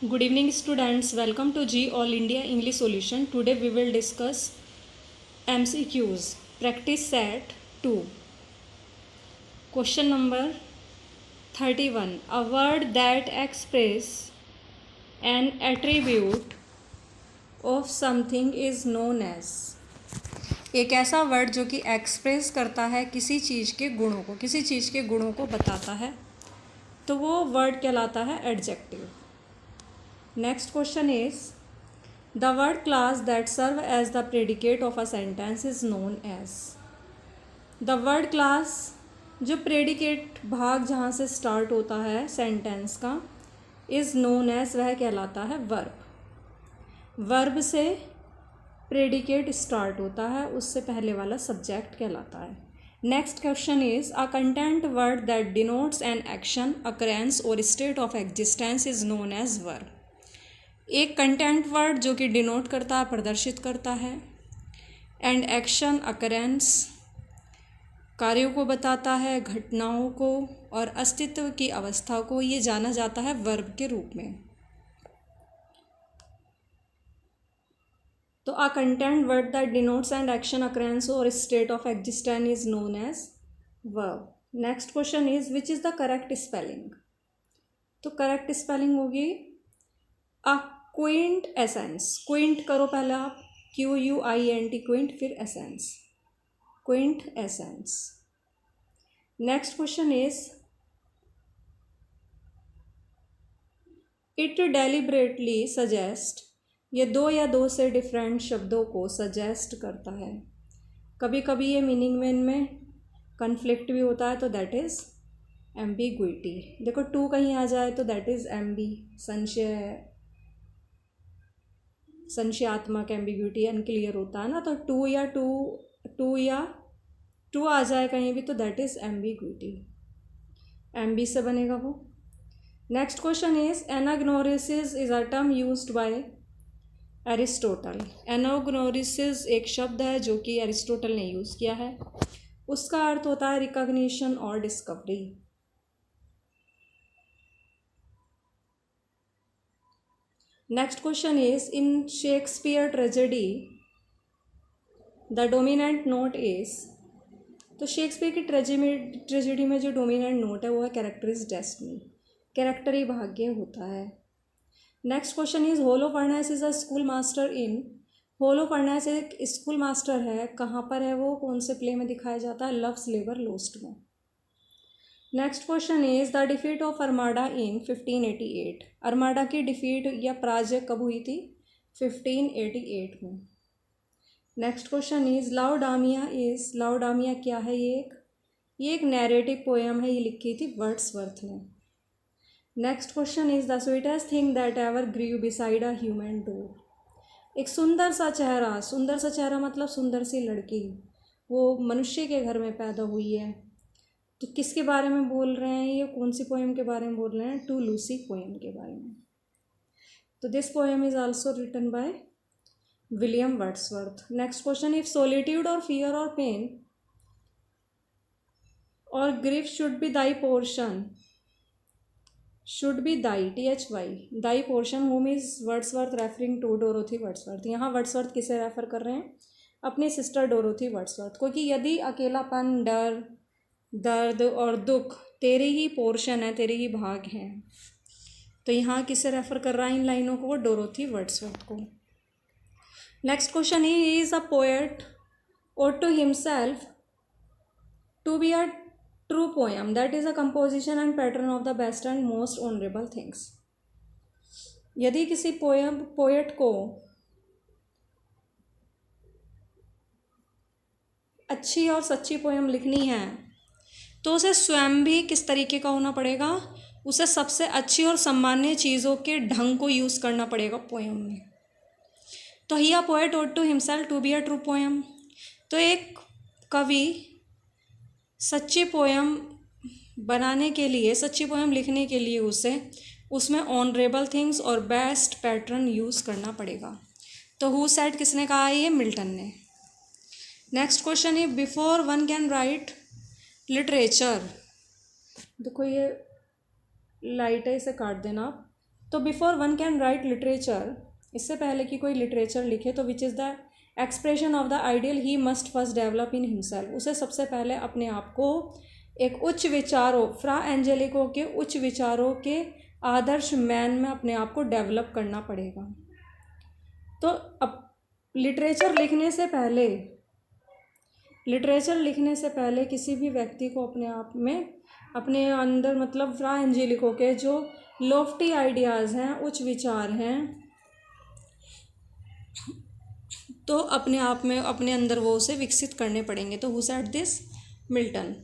Good evening students, welcome to G All India English Solution. Today we will discuss MCQs, practice set 2. Question number 31. A word that expresses an attribute of something is known as. एक ऐसा word जो कि express करता है किसी चीज़ के गुणों को, किसी चीज़ के गुणों को बताता है, तो वो वर्ड कहलाता है adjective. Next question is, the word class that serve as the predicate of a sentence is known as. The word class जो प्रेडिकेट भाग जहाँ से स्टार्ट होता है सेंटेंस का, इज़ नोन एज, वह कहलाता है वर्ब. वर्ब से प्रेडिकेट स्टार्ट होता है, उससे पहले वाला सब्जेक्ट कहलाता है. Next question is, a content word that denotes an action, occurrence और state of existence is known as verb. एक कंटेंट वर्ड जो कि डिनोट करता है, प्रदर्शित करता है, एंड एक्शन, अकरेंस, कार्यों को बताता है, घटनाओं को और अस्तित्व की अवस्था को, ये जाना जाता है वर्ब के रूप में. तो a content word that denotes and action, occurrence और state of existence is known as verb. Next question is, which is the correct spelling. तो करेक्ट स्पेलिंग होगी अ क्विंट एसेंस. क्विंट करो पहले आप, QUINT, क्विंट, फिर essence, quintessence. Next question is, it deliberately suggest. ये दो या दो से डिफरेंट शब्दों को सजेस्ट करता है. कभी कभी ये मीनिंग में इनमें कन्फ्लिक्ट भी होता है, तो दैट इज़ एम्बिग्विटी. देखो टू कहीं आ जाए तो दैट इज़ संशय, संशयात्मक, एम्बिग्विटी, अनक्लियर होता है ना. तो टू या टू आ जाए कहीं भी तो दैट इज़ एम्बिग्विटी. एम्बी से बनेगा वो. Next question is, anagnorisis is a term used by Aristotle. Anagnorisis एक शब्द है जो कि एरिस्टोटल ने यूज़ किया है. उसका अर्थ होता है रिकॉग्निशन और discovery. Next question is, in Shakespeare tragedy the dominant note is. तो शेक्सपियर की ट्रेजेडी में जो डोमिनेंट नोट है वो है कैरेक्टर इज डेस्टिनी. कैरेक्टर ही भाग्य होता है. Next question is, होलोफर्नेस is a school master in. होलोफर्नेस एक स्कूल मास्टर है, कहाँ पर है वो, कौन से प्ले में दिखाया जाता है, लव्स लेबर लोस्ट में. Next question is, the defeat of Armada in 1588. Armada की डिफीट या पराजय कब हुई थी, 1588 में. Next question is, Laodamia is. Laodamia क्या है, ये एक नैरेटिव पोएम है, ये लिखी थी वर्ड्सवर्थ ने. Next question is, the sweetest thing that ever grew beside a human door. एक सुंदर सा चेहरा मतलब सुंदर सी लड़की, वो मनुष्य के घर में पैदा हुई है. तो किसके बारे में बोल रहे हैं, ये कौन सी पोएम के बारे में बोल रहे हैं, टू लूसी पोएम के बारे में. तो this poem is also written by William Wordsworth. Next question, if solitude और फियर और पेन और grief should be thy portion, should be thy, THY, thy portion, whom is Wordsworth referring to Dorothy Wordsworth. यहाँ Wordsworth किसे refer कर रहे हैं, अपनी sister Dorothy Wordsworth को, कि यदि अकेलापन, डर, दर्द और दुख तेरे ही पोर्शन है, तेरे ही भाग हैं, तो यहाँ किसे रेफर कर रहा है इन लाइनों को, वो डोरोथी वर्ड्सवर्थ को. Next question, he is a poet ought to himself to be a true poem that is a composition and pattern of the best and most honourable things. यदि किसी पोएट को अच्छी और सच्ची पोएम लिखनी है तो उसे स्वयं भी किस तरीके का होना पड़ेगा, उसे सबसे अच्छी और सम्मान्य चीज़ों के ढंग को यूज़ करना पड़ेगा पोएम में. तो he a poet ought to himself to be a true poem. तो एक कवि सच्ची पोएम बनाने के लिए, सच्ची पोएम लिखने के लिए उसे उसमें ऑनरेबल थिंग्स और बेस्ट पैटर्न यूज़ करना पड़ेगा. तो हु सेड किसने कहा, ये मिल्टन ने. नेक्स्ट क्वेश्चन है, before one can write literature. देखो ये लाइट है, इसे काट देना आप. तो before one can write literature, इससे पहले कि कोई लिटरेचर लिखे, तो विच is the expression of the ideal he must first develop in himself, उसे सबसे पहले अपने आप को एक उच्च विचारों, फ्रा एंजेलिको के उच्च विचारों के आदर्श मैन में अपने आप को डेवलप करना पड़ेगा। तो अब लिटरेचर लिखने से पहले किसी भी व्यक्ति को अपने आप में, अपने अंदर मतलब फ्रा एंजेलिको के जो लॉफ्टी आइडियाज़ हैं, उच्च विचार हैं, तो अपने आप में, अपने अंदर वो उसे विकसित करने पड़ेंगे। तो who said this? Milton.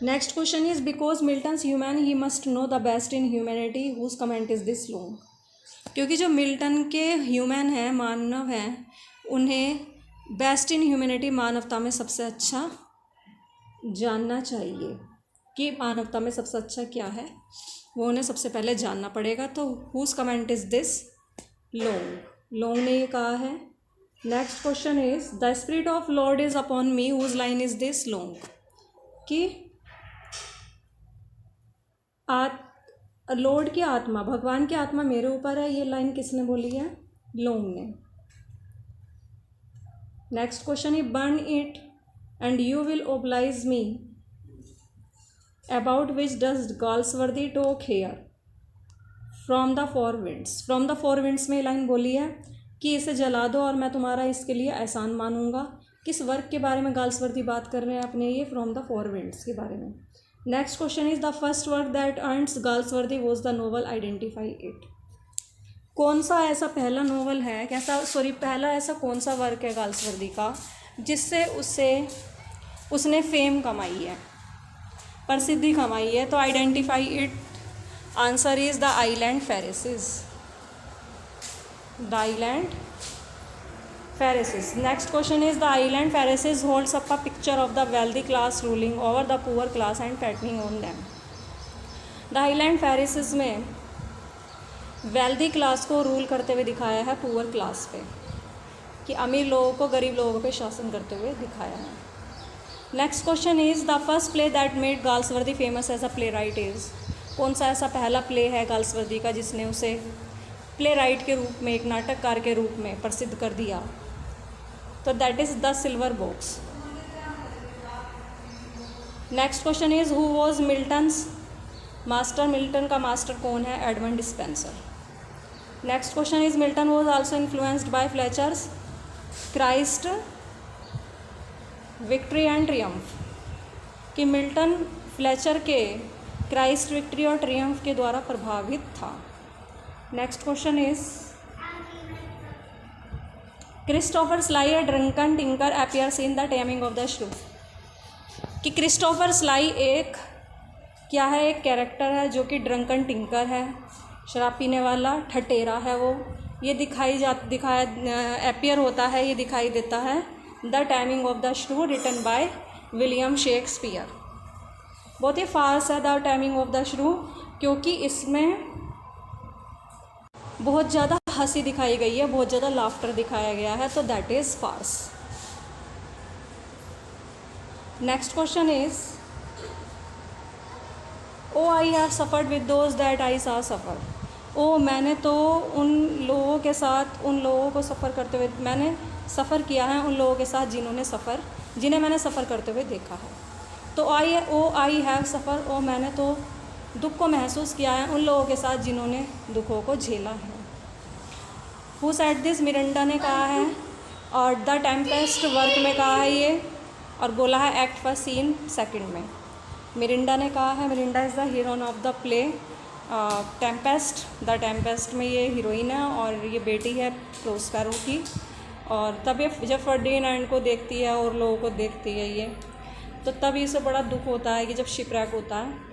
Next question is because Milton's human he must know the best in humanity whose comment is this Long. क्योंकि जो मिल्टन के ह्यूमन हैं, मानव हैं, उन्हें बेस्ट इन ह्यूमैनिटी, मानवता में सबसे अच्छा जानना चाहिए कि मानवता में सबसे अच्छा क्या है, वो उन्हें सबसे पहले जानना पड़ेगा। तो whose comment is this? Long ने ये कहा है। Next question is the spirit of lord is upon me whose line is this? Long. कि लॉर्ड की आत्मा, भगवान की आत्मा मेरे ऊपर है, ये लाइन किसने बोली है? लॉन्ग ने। Next question is burn it and you will oblige me about which does Galsworthy talk here from the four winds. From the four winds में लाइन बोली है कि इसे जला दो और मैं तुम्हारा इसके लिए एहसान मानूंगा। किस वर्क के बारे में गाल्सवर्दी बात कर रहे हैं अपने? ये फ्रॉम द फोर विंड्स के बारे में। Next question is the first work that earns Galsworthy was the novel identify it. कौन सा ऐसा पहला नोवेल है, पहला ऐसा कौन सा वर्क है गाल्सवर्दी का जिससे उसने फेम कमाई है, प्रसिद्धि कमाई है? तो identify it, answer is the island pheresis. The island pheresis. Next question is the island pheresis holds up a picture of the wealthy class ruling over the poor class and fattening on them. The island pheresis में wealthy class को rule करते हुए दिखाया है poor class पे, कि अमीर लोगों को गरीब लोगों पे शासन करते हुए दिखाया है। Next question is the first play that made Galsworthy famous as a playwright is. कौन सा ऐसा पहला प्ले है गाल्सवर्दी का जिसने उसे प्ले राइट के रूप में, एक नाटककार के रूप में प्रसिद्ध कर दिया? तो that is the Silver Box. Next question is who was Milton's master. Milton का मास्टर कौन है? Edmund Spenser. Next question is Milton was also influenced by Fletcher's Christ, victory and triumph. कि मिल्टन फ्लेचर के Christ, victory और triumph के द्वारा प्रभावित था। Next question is Christopher Sly a drunken tinker appears in the Taming of the Shrew. कि Christopher sly एक क्या है? एक कैरेक्टर है जो कि ड्रंकन टिंकर है, शराब पीने वाला ठटेरा है वो। ये अपीयर होता है, ये दिखाई देता है द टाइमिंग ऑफ द श्रू रिटन बाय विलियम शेक्सपियर। बहुत ही फास्ट है द टाइमिंग ऑफ द श्रू, क्योंकि इसमें बहुत ज़्यादा हंसी दिखाई गई है, बहुत ज़्यादा लाफ्टर दिखाया गया है, तो that is farce. Next question is O I have suffered with those that I saw suffer. ओ मैंने तो उन लोगों के साथ, उन लोगों को सफ़र करते हुए, मैंने सफ़र किया है उन लोगों के साथ जिन्हें मैंने सफ़र करते हुए देखा है। तो ओ आई हैव सफ़र, ओ मैंने तो दुख को महसूस किया है उन लोगों के साथ जिन्होंने दुखों को झेला है। Who said this? मिरिंडा ने कहा है, और द टेम्पेस्ट वर्क में कहा है ये, और बोला है एक्ट फर्स्ट सीन सेकंड में। मिरिंडा ने कहा है, Mirinda is the heroine of the play Tempest. The Tempest में ये हीरोइन है और ये बेटी है प्रोस्पेरो की। और तब ये जब फर्डिनेंड को देखती है और लोगों को देखती है ये, तो तब इसे बड़ा दुख होता है कि जब शिपरैक होता है,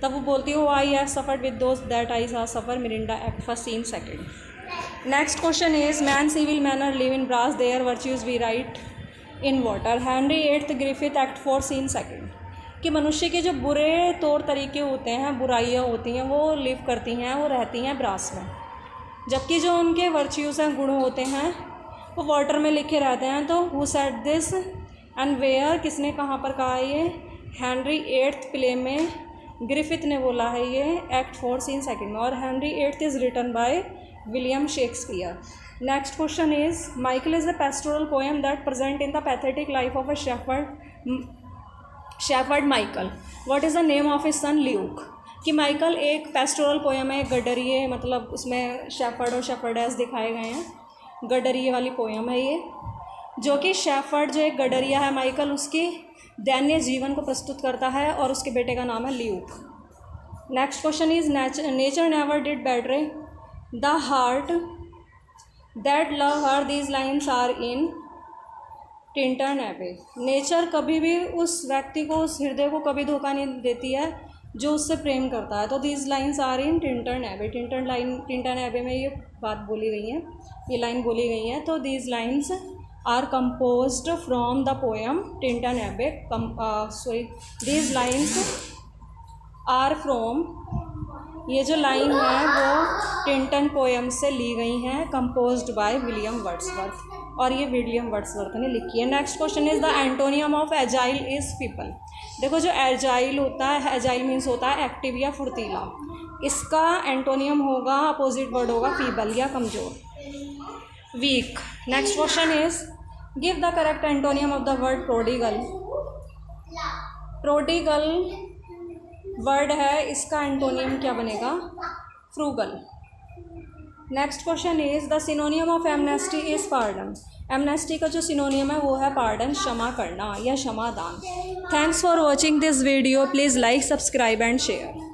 तब वो बोलती है I have suffered with those that I saw suffer. Miranda act first scene second. Next question is man's evil manners live in brass their virtues we write in water. Henry eighth Griffith act four scene second. कि मनुष्य के जो बुरे तौर तरीके होते हैं, बुराइयाँ होती हैं, वो लिव करती हैं, वो रहती हैं ब्रास में, जबकि जो उनके वर्च्यूज़ हैं, गुण होते हैं, वो वाटर में लिखे रहते हैं। तो who said this and where? किसने कहाँ पर कहा ये? हेनरी एट्थ प्ले में ग्रिफिथ ने बोला है ये एक्ट 4 सीन सेकंड में, और Henry eighth is written by William Shakespeare. Next question is Michael is the pastoral poem that present in the pathetic life of a shepherd Michael. What is the name of his son Luke. कि Michael एक pastoral poem है, गडरिए, मतलब उसमें shepherd और शेफर्डेस दिखाए गए हैं. गडरिए वाली पोएम है ये, जो कि शेफर्ड जो एक गडरिया है माइकल, उसकी दैन्य जीवन को प्रस्तुत करता है, और उसके बेटे का नाम है Luke. Next question is nature never did betray the heart that love her. These lines are in Tintern Abbey. Nature कभी भी उस व्यक्ति को, उस हृदय को कभी धोखा नहीं देती है जो उससे प्रेम करता है. तो these lines are in Tintern Abbey. Tintern Abbey में ये बात बोली गई है, ये लाइन बोली गई है. तो these lines are composed from the poem Tintern Abbey. these lines are from, ये जो लाइन है वो टिंटन पोएम से ली गई हैं, composed by विलियम वर्ड्सवर्थ, और ये विलियम वर्ड्सवर्थ ने लिखी है. Next question is the antonym of agile is people. देखो जो एजाइल होता है, एजाइल मीन्स होता है एक्टिव या फुर्तीला, इसका एंटोनियम होगा, अपोजिट वर्ड होगा फीबल या कमज़ोर, weak. Next question is give the correct antonym of the word prodigal. Prodigal word है, इसका एंटोनियम क्या बनेगा? Frugal. Next question is the synonym of amnesty is pardon. Amnesty का जो सिनोनियम है वो है पार्डन, क्षमा करना या क्षमादान. Thanks for watching this video. Please like, subscribe and share.